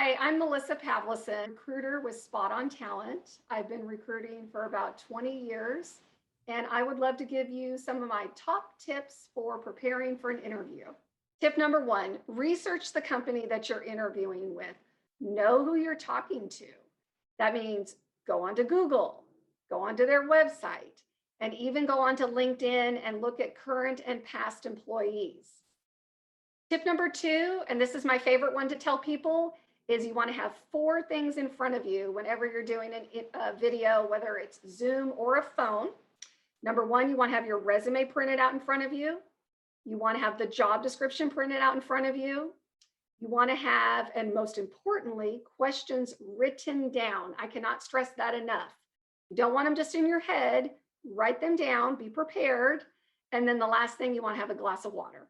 Hi, I'm Melissa Pavlicin, recruiter with Spot on Talent. I've been recruiting for about 20 years, and I would love to give you some of my top tips for preparing for an interview. Tip number one, research the company that you're interviewing with. Know who you're talking to. That means go onto Google, go onto their website, and even go onto LinkedIn and look at current and past employees. Tip number two, and this is my favorite one to tell people, is you want to have four things in front of you whenever you're doing a video, whether it's Zoom or a phone. Number one, you want to have your resume printed out in front of you. You want to have the job description printed out in front of you. You want to have, and most importantly, questions written down. I cannot stress that enough. You don't want them just in your head. Write them down, be prepared. And then the last thing, you want to have a glass of water.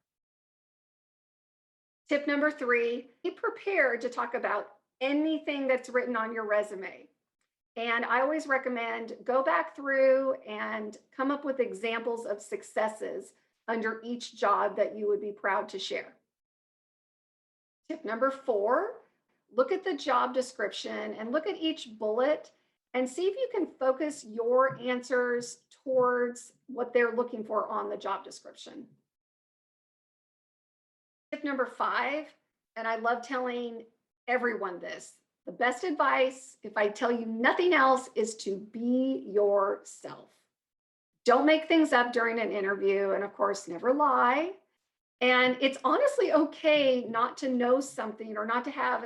Tip number three, be prepared to talk about anything that's written on your resume. And I always recommend go back through and come up with examples of successes under each job that you would be proud to share. Tip number four, look at the job description and look at each bullet and see if you can focus your answers towards what they're looking for on the job description. Tip number five, and I love telling everyone this, the best advice, if I tell you nothing else, is to be yourself. Don't make things up during an interview, and of course, never lie. And it's honestly okay not to know something or not to have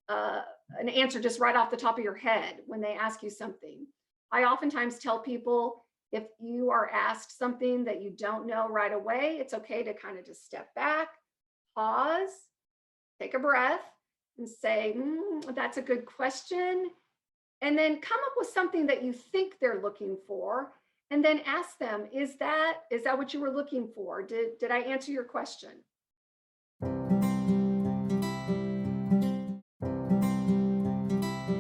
an answer just right off the top of your head when they ask you something. I oftentimes tell people, if you are asked something that you don't know right away, it's okay to kind of just step back, pause, take a breath, and say, that's a good question. And then come up with something that you think they're looking for. And then ask them, is that what you were looking for? Did I answer your question?